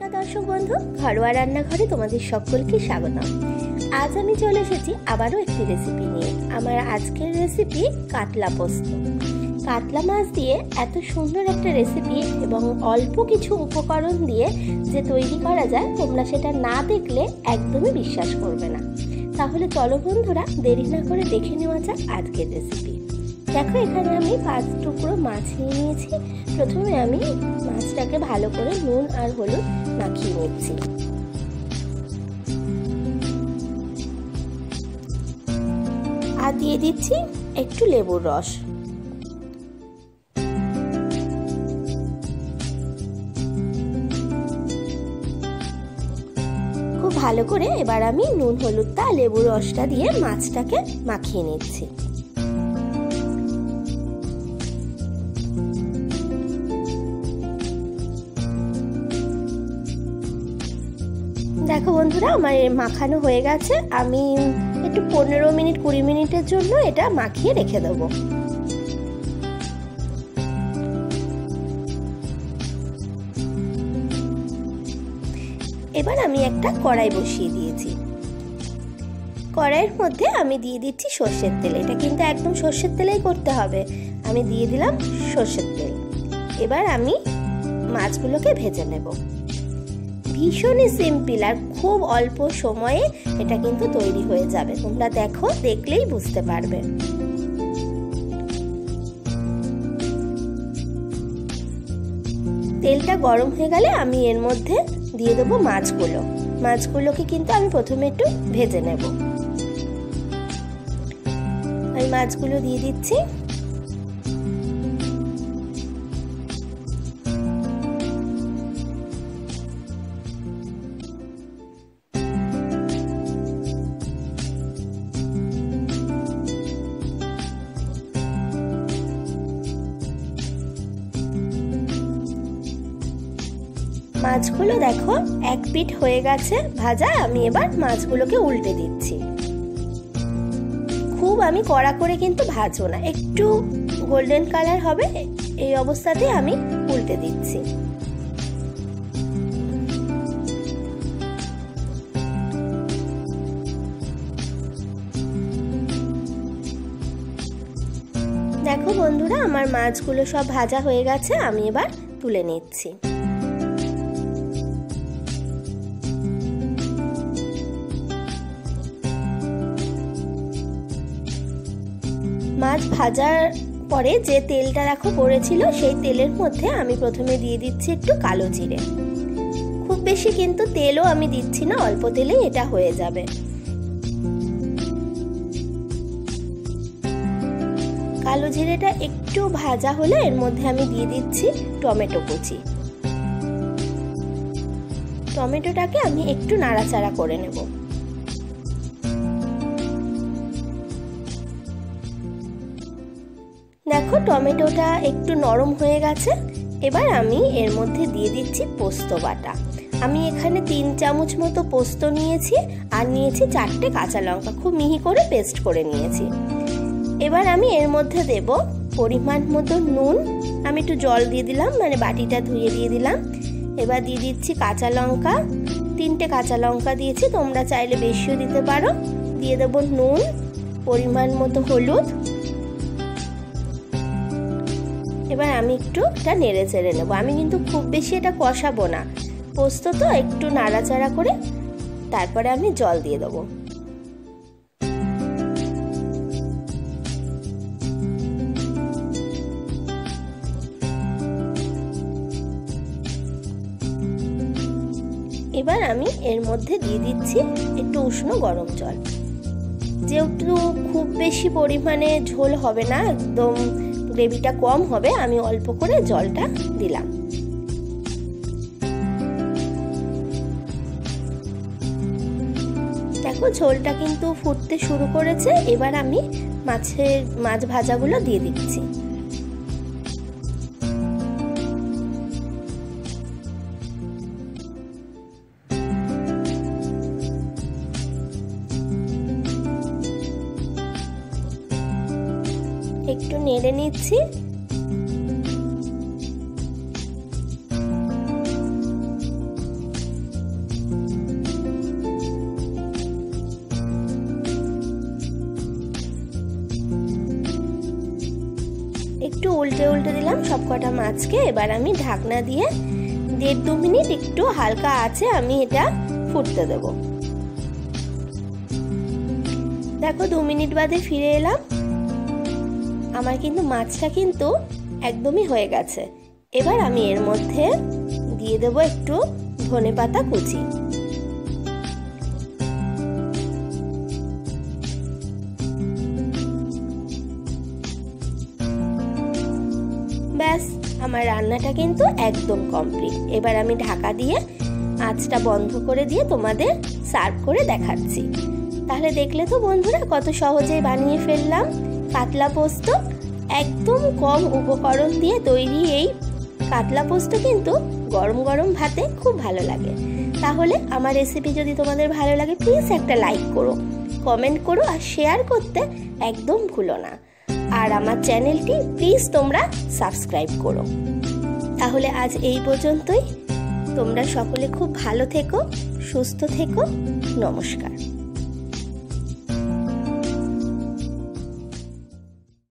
নমস্কার দর্শক বন্ধু, ঘরোয়া রান্নাঘরে তোমাদের সকলকে স্বাগতম। আজ আমি চলে এসেছি আবারও একটি রেসিপি নিয়ে। আমার আজকের রেসিপি কাতলা পোস্ত। কাতলা মাছ দিয়ে এত সুন্দর একটা রেসিপি এবং অল্প কিছু উপকরণ দিয়ে যে তৈরি করা যায়, তোমরা সেটা না দেখলে একদমই বিশ্বাস করবে না। তাহলে চলো বন্ধুরা, দেরি না করে দেখে নেওয়া যাক আজকের রেসিপি। দেখো, এখানে আমি 5 টুকরো মাছ নিয়ে নিয়েছি। প্রথমে আমি মাছটাকে ভালো করে নুন আর হলুদ মাখিয়ে নিচ্ছি। আর দিয়ে দিচ্ছি একটু লেবুর রস। খুব ভালো করে এবার আমি নুন হলুদটা লেবুর রসটা দিয়ে মাছটাকে মাখিয়ে নিচ্ছি। দেখো বন্ধুরা, আমার মাখানো হয়ে গেছে। আমি একটু 15 মিনিট 20 মিনিটের জন্য এটা মাখিয়ে রেখে দেবো। এবার আমি একটা কড়াই বসিয়ে দিয়েছি। কড়াইয়ের মধ্যে আমি দিয়ে দিচ্ছি সর্ষের তেল। এটা কিন্তু একদম সর্ষের তেলেই করতে হবে। আমি দিয়ে দিলাম সর্ষের তেল। এবার আমি মাছগুলোকে ভেজে নেব। ভীষণই সিম্পল আর খুব অল্প সময়ে এটা কিন্তু তৈরি হয়ে যাবে। তোমরা দেখো, দেখলেই বুঝতে পারবে। তেলটা গরম হয়ে গেলে আমি এর মধ্যে দিয়ে দেবো মাছগুলো। মাছগুলোকে কিন্তু আমি প্রথমে একটু ভেজে নেব। আমি মাছগুলো দিয়ে দিচ্ছি। মাছগুলো দেখো এক পিঠ হয়ে গেছে ভাজা। আমি এবার মাছগুলোকে উল্টে দিচ্ছি। খুব আমি কড়া করে কিন্তু ভাজবো না, একটু গোল্ডেন কালার হবে এই অবস্থাতে আমি উল্টে দিচ্ছি। দেখো বন্ধুরা, আমার মাছগুলো সব ভাজা হয়ে গেছে। আমি এবার তুলে নিচ্ছি। মাছ ভাজার পরে যে তেলটা দেখো পড়েছিল, সেই তেলের মধ্যে আমি প্রথমে দিয়ে দিচ্ছি একটু কালো জিরে। খুব বেশি কিন্তু তেলও আমি দিচ্ছি না, অল্প তেলেই এটা হয়ে যাবে। কালো জিরেটা একটু ভাজা হলে এর মধ্যে আমি দিয়ে দিচ্ছি টমেটো কুচি। টমেটোটাকে আমি একটু নাড়াচাড়া করে নেব। দেখো, টমেটোটা একটু নরম হয়ে গেছে। এবার আমি এর মধ্যে দিয়ে দিচ্ছি পোস্ত বাটা। আমি এখানে 3 চামচ মতো পোস্ত নিয়েছি আর নিয়েছি 4টে কাঁচা লঙ্কা, খুব মিহি করে পেস্ট করে নিয়েছি। এবার আমি এর মধ্যে দেব পরিমাণ মতো নুন। আমি একটু জল দিয়ে দিলাম, মানে বাটিটা ধুয়ে দিয়ে দিলাম। এবার দিয়ে দিচ্ছি কাঁচা লঙ্কা, 3টে কাঁচা লঙ্কা দিয়েছি, তোমরা চাইলে বেশিও দিতে পারো। দিয়ে দেব নুন, পরিমাণ মতো হলুদ। এবার আমি একটু এটা নেড়ে চেড়ে নেবো। আমি কিন্তু খুব বেশি এটা কষাবো না, পোস্ত তো, একটু নাড়াচাড়া করে তারপরে আমি জল দিয়ে দেবো। এবার আমি এর মধ্যে দিয়ে দিচ্ছি একটু উষ্ণ গরম জল। যেহেতু খুব বেশি পরিমাণে ঝোল হবে না, একদম গ্রেভিটা কম হবে, আমি অল্প করে জলটা দিলাম। দেখো, ঝোলটা কিন্তু ফুটতে শুরু করেছে। এবার আমি মাছ ভাজাগুলো দিয়ে দিচ্ছি। একটু নেড়ে নিচ্ছি। উল্টে উল্টে দিলাম সব কটা মাছকে। এবার আমি ঢাকনা দিয়ে 1.5-2 মিনিট একটু হালকা আছে আমি এটা ফুটতে দেব। দেখো 2 মিনিট বাদে ফিরে এলাম। আমার কিন্তু মাছটা কিন্তু একদমই হয়ে গেছে। এবার আমি এর মধ্যে দিয়ে দেব একটু ধনেপাতা কুচি। ব্যাস, আমার রান্নাটা কিন্তু একদম কমপ্লিট। এবার আমি ঢাকা দিয়ে আঁচটা বন্ধ করে দিয়ে তোমাদের সার্ভ করে দেখাচ্ছি। তাহলে দেখলে তো বন্ধুরা কত সহজেই বানিয়ে ফেললাম কাতলা পোস্ত। একদম কম উপকরণ দিয়ে তৈরি এই কাতলা পোস্ত কিন্তু গরম গরম ভাতে খুব ভালো লাগে। তাহলে আমার রেসিপি যদি তোমাদের ভালো লাগে প্লিজ একটা লাইক করো, কমেন্ট করো আর শেয়ার করতে একদম ভুলো না। আর আমার চ্যানেলটি প্লিজ তোমরা সাবস্ক্রাইব করো। তাহলে আজ এই পর্যন্তই। তোমরা সকলে খুব ভালো থেকো, সুস্থ থেকো। নমস্কার।